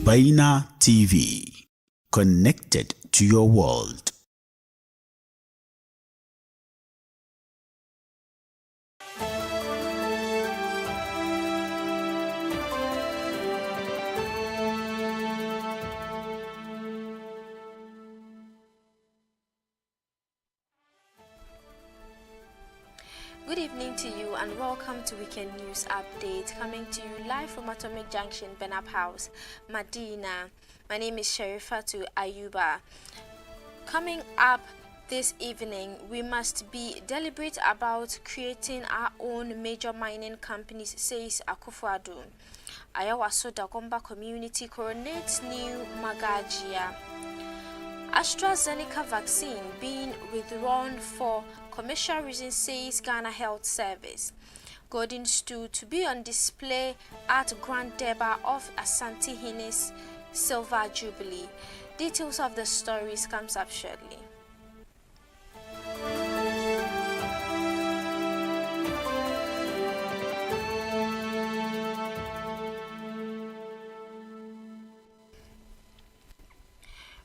Baina TV, connected to your world. Good evening to you and welcome to Weekend News Update, coming to you live from Atomic Junction, Benap House, Medina. My name is Sherifatu Ayuba. Coming up this evening, we must be deliberate about creating our own major mining companies, says Akufo-Addo. Ayawaso Dagomba community coronates new Magajia. AstraZeneca vaccine being withdrawn for commercial reasons, says Ghana Health Service. Golden stool to be on display at Grand Deba of Asante Hines Silver Jubilee. Details of the stories comes up shortly.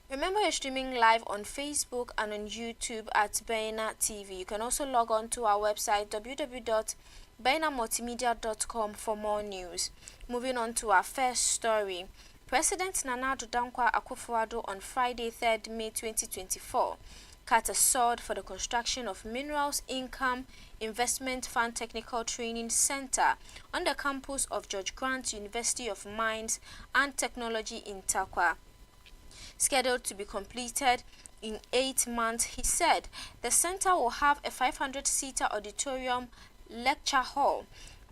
Remember, you're streaming live on Facebook and on YouTube at Baina TV. You can also log on to our website www.bainamultimedia.com for more news. Moving on to our first story. President Nana Addo Dankwa Akufo-Addo on Friday, 3rd May 2024, cut a sword for the construction of Minerals Income Investment Fund Technical Training Center on the campus of George Grant University of Mines and Technology in Tarkwa. Scheduled to be completed in 8 months, he said the center will have a 500-seater auditorium, lecture hall,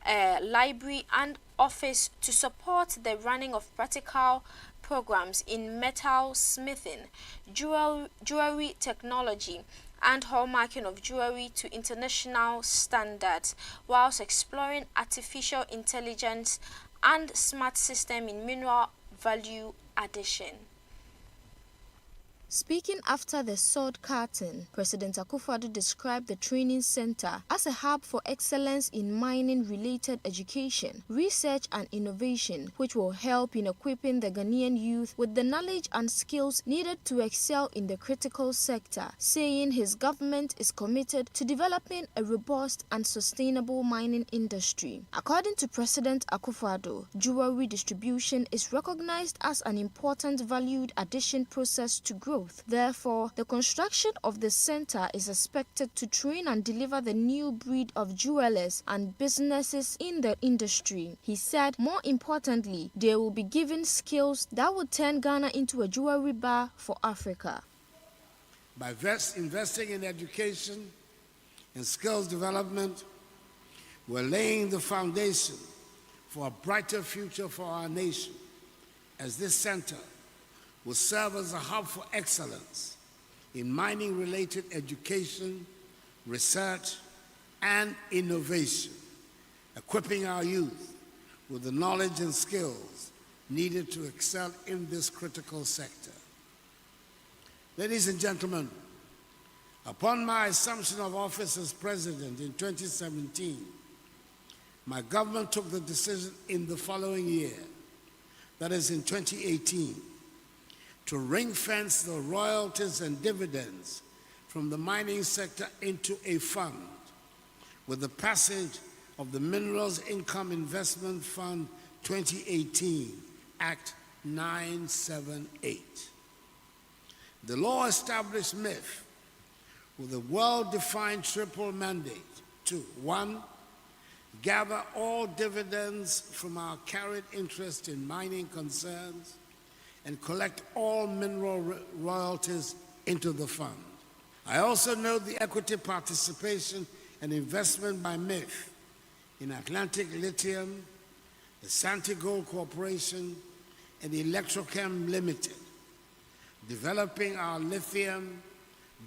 library and office to support the running of practical programs in metal smithing, jewelry technology and hallmarking of jewelry to international standards, whilst exploring artificial intelligence and smart system in mineral value addition. Speaking after the sword cutting, President Akufo-Addo described the training center as a hub for excellence in mining-related education, research and innovation, which will help in equipping the Ghanaian youth with the knowledge and skills needed to excel in the critical sector, saying his government is committed to developing a robust and sustainable mining industry. According to President Akufo-Addo, jewelry distribution is recognized as an important valued addition process to growth. Therefore, the construction of the center is expected to train and deliver the new breed of jewelers and businesses in the industry. He said, more importantly, they will be given skills that will turn Ghana into a jewelry bar for Africa. By investing in education and skills development, we're laying the foundation for a brighter future for our nation, as this center will serve as a hub for excellence in mining-related education, research, and innovation, equipping our youth with the knowledge and skills needed to excel in this critical sector. Ladies and gentlemen, upon my assumption of office as president in 2017, my government took the decision in the following year, that is in 2018, to ring-fence the royalties and dividends from the mining sector into a fund with the passage of the Minerals Income Investment Fund 2018 Act 978. The law established MIF with a well-defined triple mandate to, 1, gather all dividends from our carried interest in mining concerns and collect all mineral royalties into the fund. I also note the equity participation and investment by MIF in Atlantic Lithium, the Santi Gold Corporation, and Electrochem Limited, developing our lithium,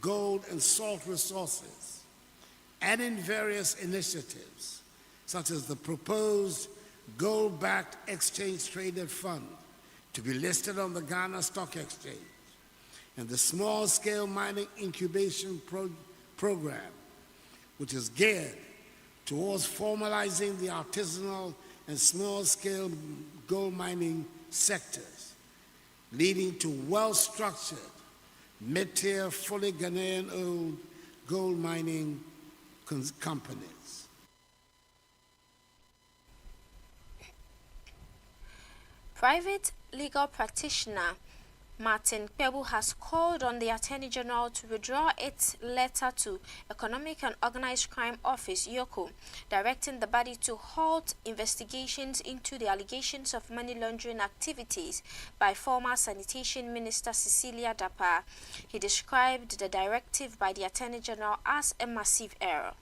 gold, and salt resources, and in various initiatives, such as the proposed gold-backed exchange-traded fund to be listed on the Ghana Stock Exchange, and the small-scale mining incubation program, which is geared towards formalizing the artisanal and small-scale gold mining sectors leading to well-structured, mid-tier, fully Ghanaian-owned gold mining companies. Private legal practitioner Martin Kpebu has called on the Attorney General to withdraw its letter to Economic and Organized Crime Office, EOCO, directing the body to halt investigations into the allegations of money laundering activities by former Sanitation Minister Cecilia Dapaah. He described the directive by the Attorney General as a massive error.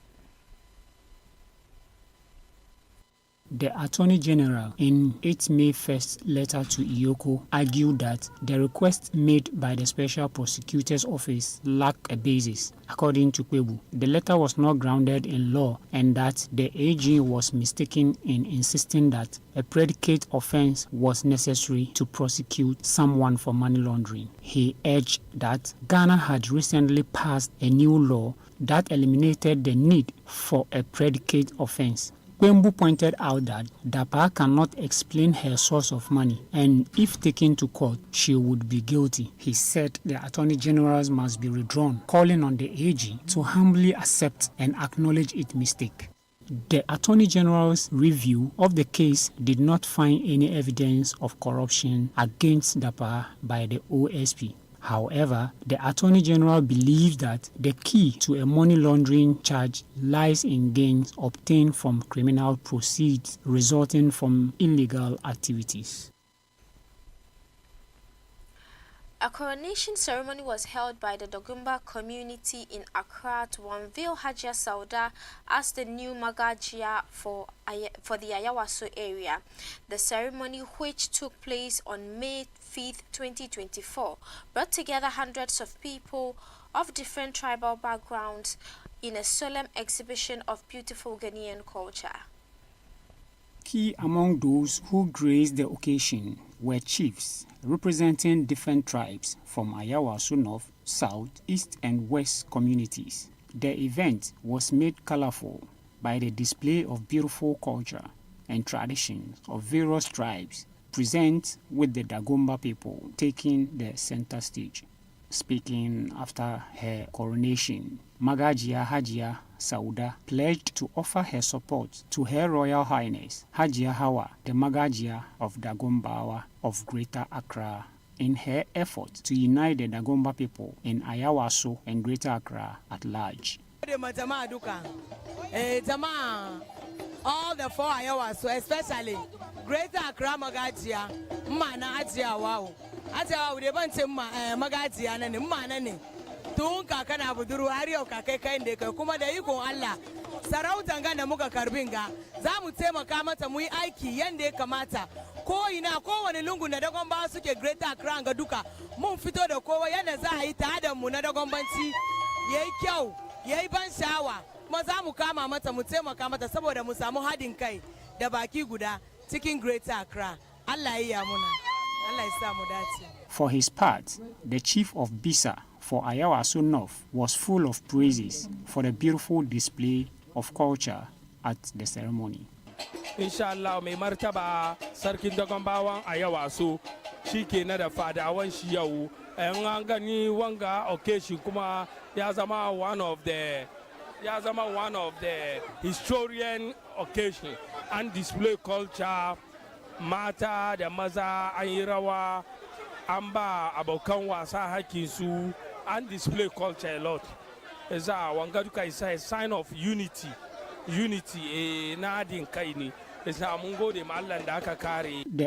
The Attorney General, in its May 1st letter to EOCO, argued that the request made by the Special Prosecutor's Office lacked a basis. According to Kpebu, the letter was not grounded in law and that the AG was mistaken in insisting that a predicate offense was necessary to prosecute someone for money laundering. He urged that Ghana had recently passed a new law that eliminated the need for a predicate offense. Kpebu pointed out that Dapaah cannot explain her source of money, and if taken to court, she would be guilty. He said the Attorney Generals must be withdrawn, calling on the AG to humbly accept and acknowledge its mistake. The Attorney General's review of the case did not find any evidence of corruption against Dapaah by the OSP. However, the Attorney General believes that the key to a money laundering charge lies in gains obtained from criminal proceeds resulting from illegal activities. A coronation ceremony was held by the Dagomba community in Accra to unveil Hajia Sauda as the new Magajia for the Ayawaso area. The ceremony, which took place on May 5th, 2024, brought together hundreds of people of different tribal backgrounds in a solemn exhibition of beautiful Ghanaian culture. Key among those who graced the occasion were chiefs representing different tribes from Ayawaso North, South, East and West communities. The event was made colorful by the display of beautiful culture and traditions of various tribes present, with the Dagomba people taking the center stage. Speaking after her coronation, Magajia Hajia Sauda pledged to offer her support to Her Royal Highness Hajia Hawa, the Magajia of Dagombawa of Greater Accra, in her effort to unite the Dagomba people in Ayawaso and Greater Accra at large. All the four Ayawaso, especially Greater Accra Magajia, Mana Hajia Wow. Aja we want Magajia and Manani. Tunka kana buduru ariyo kake kainde ka kuma da iko Allah sarautan ganda muka karbinga zamu taimaka mata mu yi aiki yanda ya kamata ko ina kowane lungu na Dagomba suke Greater Accra ga duka mun fito da kowa yanda za a yi ta mu na Dagombanci yayi kyau yayi ban sha'awa kuma zamu kama mata mu taimaka mata saboda mu samu hadin kai da baki guda cikin Greater Accra. Allah ya muna. Allah ya sa mu dace. For his part, the chief of Bisa for Ayawaso North was full of praises for the beautiful display of culture at the ceremony. Inshallah, mai martaba sarkin Dagombawan Ayawaso shike na da fadawan shi yau an gani wanga occasion kuma ya zama one of the historian occasion and display culture mata da maza an yi rawa an ba abokan wasa hakinsu and display culture a lot. Is Wangaduka is a sign of unity. Na din kaini. The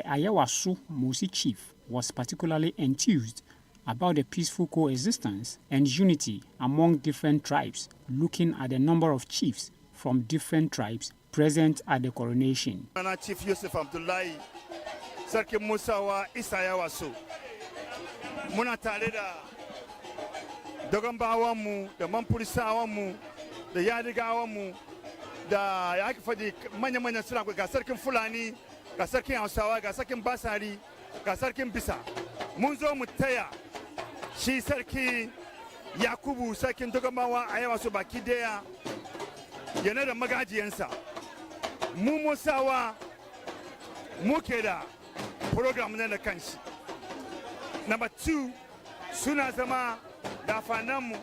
Ayawaso Musi chief was particularly enthused about the peaceful coexistence and unity among different tribes, looking at the number of chiefs from different tribes present at the coronation. Chief Yusuf Abdullahi, Sarki Musawa Isa Ayawaso. Muna tare da Dagombawanmu da Mampurisawanmu da Yadigawanmu da ya ake faɗi manya-manyan suna ga sarkin Fulani, ga sarkin Hausawa, ga sarkin Basari, ga sarkin Bisa. Mun zo mu taya shi sarki Yakubu sarkin Dagombawa Ayawaso baki daya yana da magajiyansa. Mu Musawa muke da program na da kanshi. Number 2, suna zama da fananmu,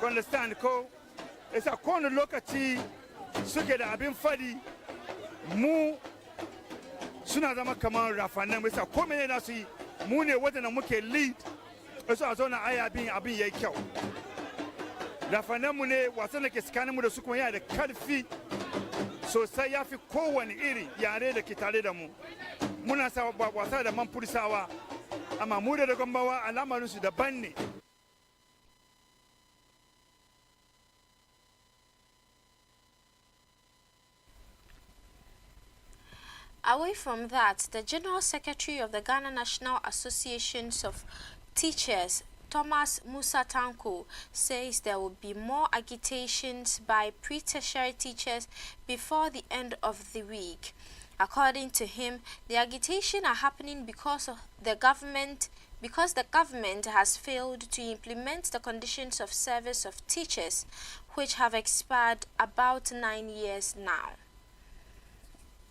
understand ko? Isa kowane lokaci suke da abin fadi mu suna zama kamar rafananmu, isa kome ne nasu yi mu ne wadanda muke lead, isa a zauna aya abin yayi kyau. Rafananmu ne wasan da ke tsakaninmu da su kuma yana da karfi sosai, ya fi kowane iri yare da ke tare da mu. Muna wasa da man furisawa, amma mu da Gombawa al'amarinsu daban ne. Away from that, the General Secretary of the Ghana National Associations of Teachers, Thomas Musa Tanko, says there will be more agitations by pre-tertiary teachers before the end of the week. According to him, the agitation are happening because the government has failed to implement the conditions of service of teachers, which have expired about 9 years now.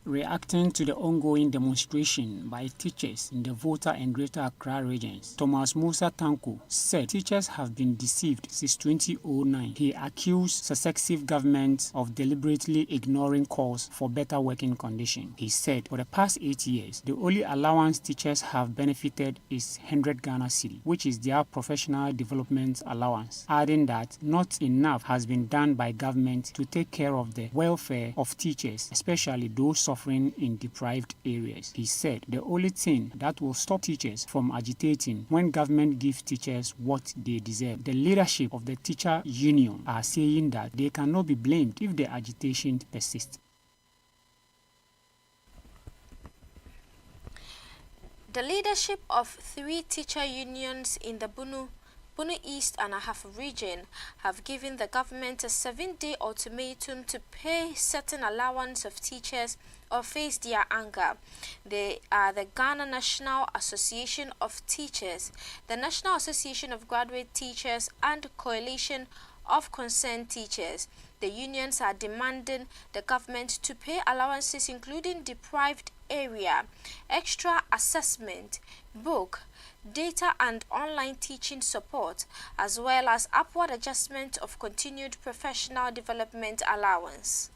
Reacting to the ongoing demonstration by teachers in the Volta and Greater Accra regions, Thomas Musa Tanko said teachers have been deceived since 2009. He accused successive governments of deliberately ignoring calls for better working conditions. He said for the past 8 years, the only allowance teachers have benefited is 100 Ghana cedi, which is their professional development allowance, adding that not enough has been done by government to take care of the welfare of teachers, especially those suffering in deprived areas. He said the only thing that will stop teachers from agitating when government gives teachers what they deserve. The leadership of the teacher union are saying that they cannot be blamed if the agitation persists. The leadership of 3 teacher unions in the Bunu East and Ahafo region have given the government a 7-day ultimatum to pay certain allowance of teachers or face their anger. They are the Ghana National Association of Teachers, the National Association of Graduate Teachers, and Coalition of Concerned Teachers. The unions are demanding the government to pay allowances including deprived area, extra assessment, book, data and online teaching support, as well as upward adjustment of continued professional development allowance.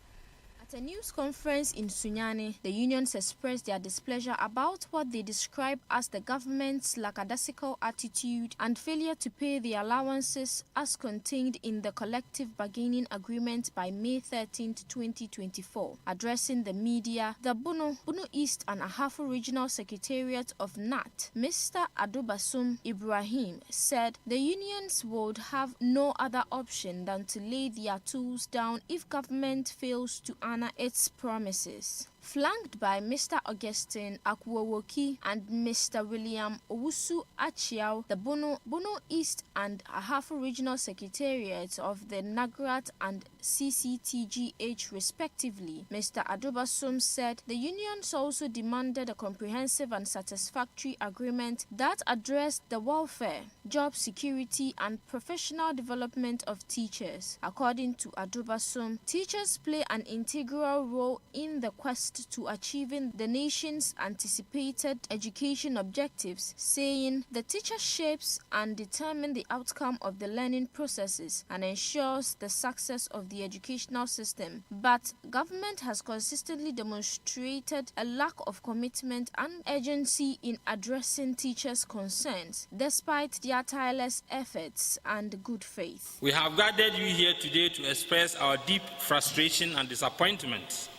At a news conference in Sunyani, the unions expressed their displeasure about what they describe as the government's lackadaisical attitude and failure to pay the allowances as contained in the collective bargaining agreement by May 13, 2024. Addressing the media, the Bunu East and Ahafo Regional Secretariat of NAT, Mr. Adobasum Ibrahim, said the unions would have no other option than to lay their tools down if government fails to honor its promises. Flanked by Mr. Augustine Akwowoki and Mr. William Owusu Achiao, the Bunu East and Ahafo Regional Secretariats of the NAGRAT and CCTGH respectively, Mr. Adobasum said the unions also demanded a comprehensive and satisfactory agreement that addressed the welfare, job security and professional development of teachers. According to Adobasum, teachers play an integral role in the quest to achieving the nation's anticipated education objectives, saying the teacher shapes and determines the outcome of the learning processes and ensures the success of the educational system. But government has consistently demonstrated a lack of commitment and urgency in addressing teachers' concerns, despite their tireless efforts and good faith. We have gathered you here today to express our deep frustration and disappointment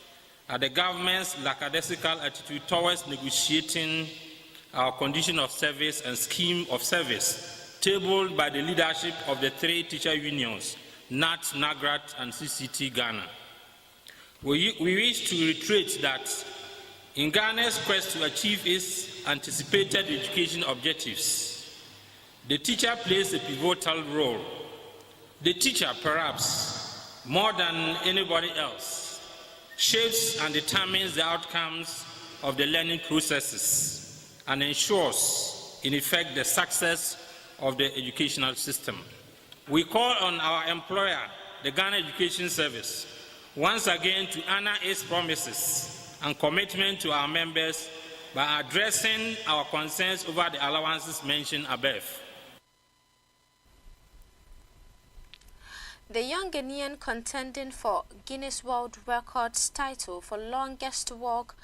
at the government's lackadaisical attitude towards negotiating our condition of service and scheme of service tabled by the leadership of the 3 teacher unions, NAT, NAGRAT, and CCT Ghana. We wish to reiterate that in Ghana's quest to achieve its anticipated education objectives, the teacher plays a pivotal role. The teacher, perhaps more than anybody else, shapes and determines the outcomes of the learning processes and ensures, in effect, the success of the educational system. We call on our employer, the Ghana Education Service, once again to honor its promises and commitment to our members by addressing our concerns over the allowances mentioned above. The young Ghanaian contending for Guinness World Records title for longest walk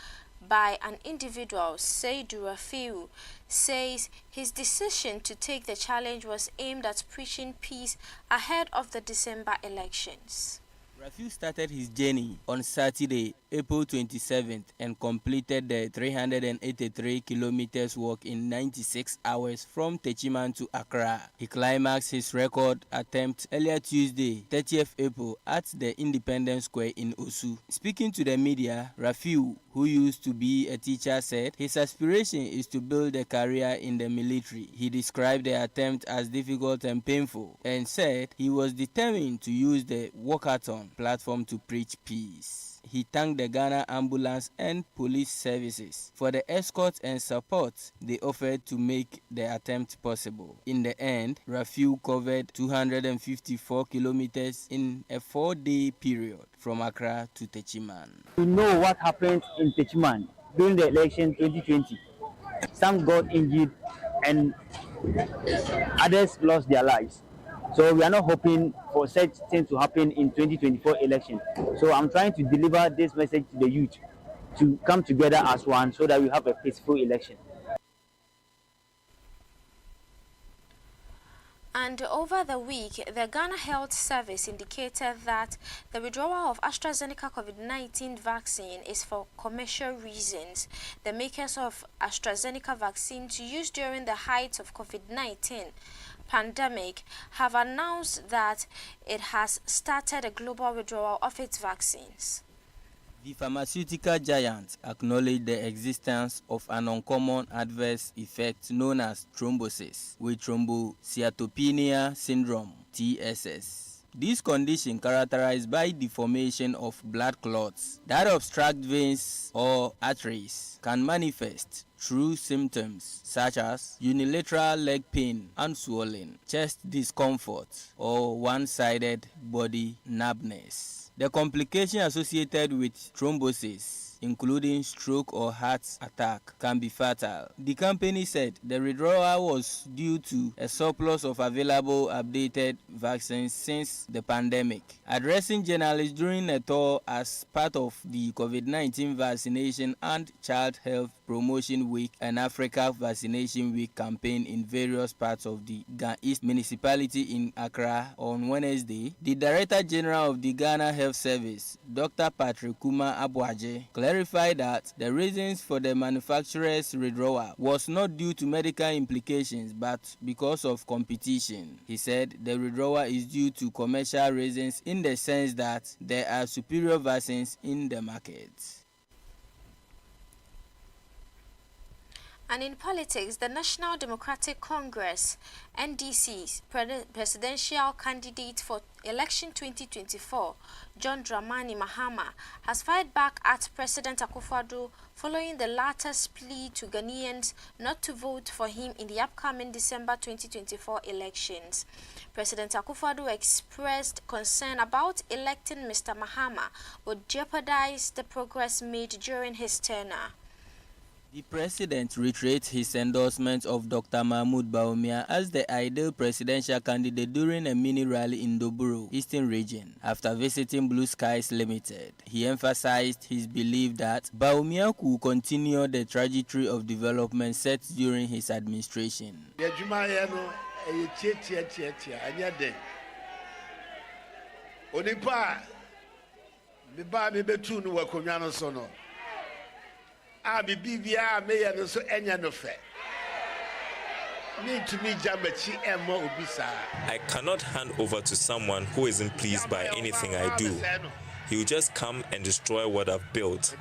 by an individual, Seydou Rafiu, says his decision to take the challenge was aimed at preaching peace ahead of the December elections. Rafiu started his journey on Saturday, April 27th, and completed the 383 kilometers walk in 96 hours from Techiman to Accra. He climaxed his record attempt earlier Tuesday, 30th April, at the Independence Square in Osu. Speaking to the media, Rafiu, who used to be a teacher, said his aspiration is to build a career in the military. He described the attempt as difficult and painful, and said he was determined to use the walkathon platform to preach peace. He thanked the Ghana Ambulance and Police Services for the escort and support they offered to make the attempt possible. In the end, Rafiu covered 254 kilometers in a 4-day period from Accra to Techiman. We know what happened in Techiman during the election 2020. Some got injured and others lost their lives. So we are not hoping for such things to happen in 2024 election. So I'm trying to deliver this message to the youth to come together as one so that we have a peaceful election. And over the week, the Ghana Health Service indicated that the withdrawal of AstraZeneca COVID-19 vaccine is for commercial reasons. The makers of AstraZeneca vaccine to use during the height of COVID-19 pandemic have announced that it has started a global withdrawal of its vaccines. The pharmaceutical giant acknowledged the existence of an uncommon adverse effect known as thrombosis with thrombocytopenia syndrome, TSS. This condition, characterized by the formation of blood clots that obstruct veins or arteries, can manifest through symptoms such as unilateral leg pain and swelling, chest discomfort, or one-sided body numbness. The complication associated with thrombosis, including stroke or heart attack, can be fatal. The company said the withdrawal was due to a surplus of available updated vaccines since the pandemic. Addressing journalists during a tour as part of the COVID-19 vaccination and Child Health Promotion Week and Africa Vaccination Week campaign in various parts of the Ghana East municipality in Accra on Wednesday, the Director General of the Ghana Health Service, Dr. Patrick Kuma Abuaje, clarified that the reasons for the manufacturer's withdrawal was not due to medical implications but because of competition. He said the withdrawal is due to commercial reasons in the sense that there are superior vaccines in the market. And in politics, the National Democratic Congress, NDC's presidential candidate for election 2024, John Dramani Mahama, has fired back at President Akufo-Addo following the latter's plea to Ghanaians not to vote for him in the upcoming December 2024 elections. President Akufo-Addo expressed concern about electing Mr. Mahama would jeopardize the progress made during his tenure. The president reiterates his endorsement of Dr. Mahmoud Bawumia as the ideal presidential candidate during a mini rally in Doboro, Eastern Region, after visiting Blue Skies Limited. He emphasized his belief that Bawumia could continue the trajectory of development set during his administration. I cannot hand over to someone who isn't pleased by anything I do. He will just come and destroy what I've built.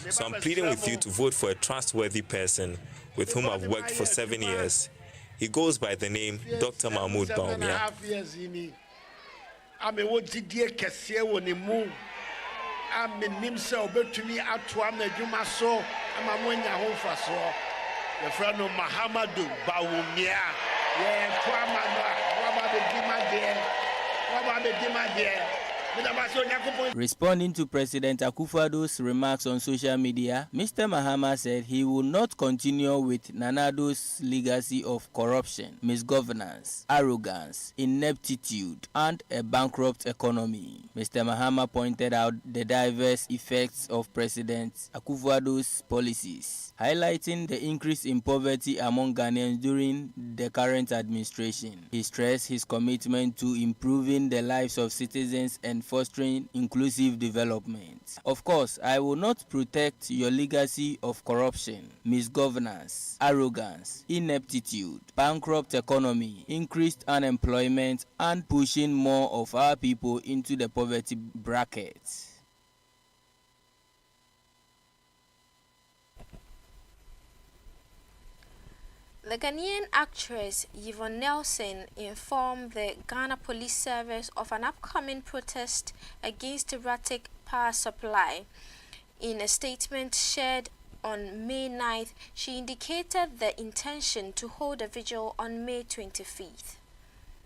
So I'm pleading with you to vote for a trustworthy person with whom I've worked for 7 years. He goes by the name Dr. Mahmoud Bawumia. I'm in Nimsa, Bertuni, Atuam, Jumaso, Amamonia Hofaso, the friend of Mahamadou Bawumia, yeah, Tuamana, what about the Dima there? What about the Dima there? Responding to President Akufo-Addo's remarks on social media, Mr. Mahama said he will not continue with Nana Addo's legacy of corruption, misgovernance, arrogance, ineptitude, and a bankrupt economy. Mr. Mahama pointed out the diverse effects of President Akufo-Addo's policies, highlighting the increase in poverty among Ghanaians during the current administration. He stressed his commitment to improving the lives of citizens and fostering inclusive development. Of course, I will not protect your legacy of corruption, misgovernance, arrogance, ineptitude, bankrupt economy, increased unemployment, and pushing more of our people into the poverty bracket. The Ghanaian actress Yvonne Nelson informed the Ghana Police Service of an upcoming protest against erratic power supply. In a statement shared on May 9th, she indicated the intention to hold a vigil on May 25th.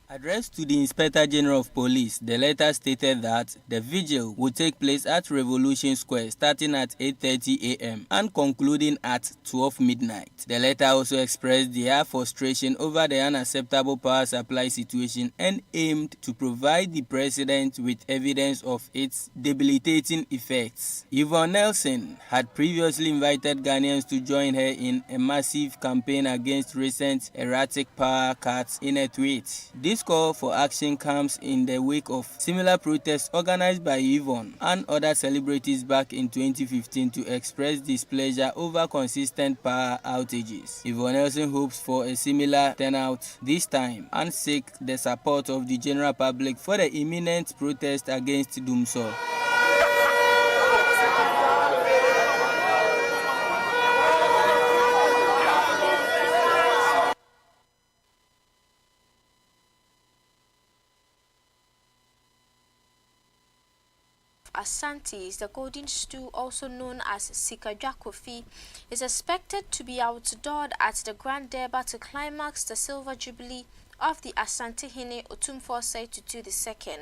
Addressed to the Inspector General of Police, the letter stated that the vigil would take place at Revolution Square starting at 8:30 a.m. and concluding at 12 midnight. The letter also expressed their frustration over the unacceptable power supply situation and aimed to provide the President with evidence of its debilitating effects. Yvonne Nelson had previously invited Ghanaians to join her in a massive campaign against recent erratic power cuts in a tweet. This call for action comes in the wake of similar protests organized by Yvonne and other celebrities back in 2015 to express displeasure over consistent power outages. Yvonne Nelson hopes for a similar turnout this time and seek the support of the general public for the imminent protest against Dumsor. Asante's, the golden stew, also known as Sikadwa Kofi, is expected to be outdoored at the Grand Durbar to climax the silver jubilee of the Asante-Hene Otumfuo Osei Tutu II.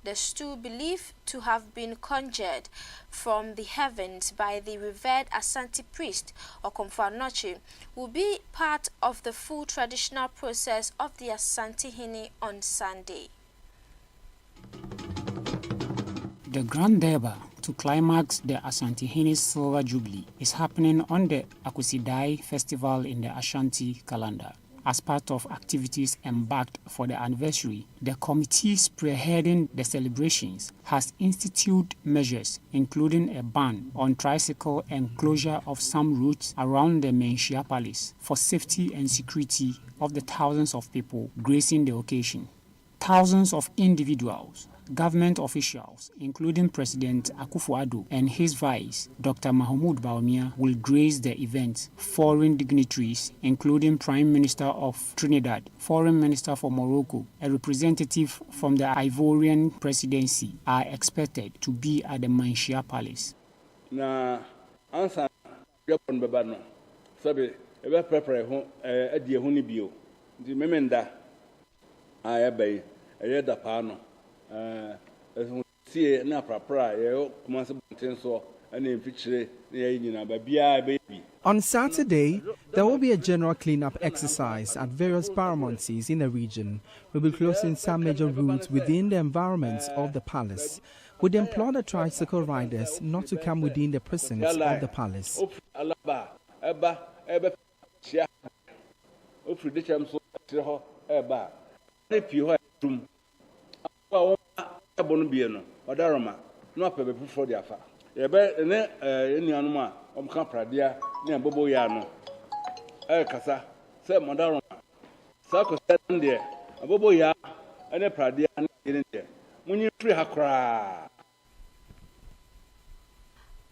The stew, believed to have been conjured from the heavens by the revered Asante priest Okomfo Anokye, will be part of the full traditional process of the Asante-Hene on Sunday. The Grand Durbar to climax the Asante-Hene's Silver Jubilee is happening on the Akusidai Festival in the Ashanti calendar. As part of activities embarked for the anniversary, the committee spearheading the celebrations has instituted measures including a ban on tricycle and closure of some routes around the Menchia Palace for safety and security of the thousands of people gracing the occasion. Thousands of individuals, government officials, including President Akufo-Addo and his vice, Dr. Mahamudu Bawumia, will grace the event. Foreign dignitaries, including Prime Minister of Trinidad, Foreign Minister for Morocco, a representative from the Ivorian presidency, are expected to be at the Menchia Palace. Na ansa Japan beba no sabe ebe prepare ho adie ho ni bio ndi memenda ayabai ayeda pa no see na prapra ye kuma se bonten so ana mfichire na ye nyina ba bia baby. On Saturday, there will be a general cleanup exercise at various paramountcies in the region. We'll be closing some major routes within the environments of the palace. We'd implore the tricycle riders not to come within the precincts of the palace.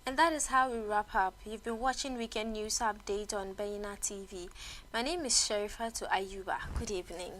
And that is how we wrap up. You've been watching Weekend News Update on Bayina TV. My name is Sherifatu Ayuba. Good evening.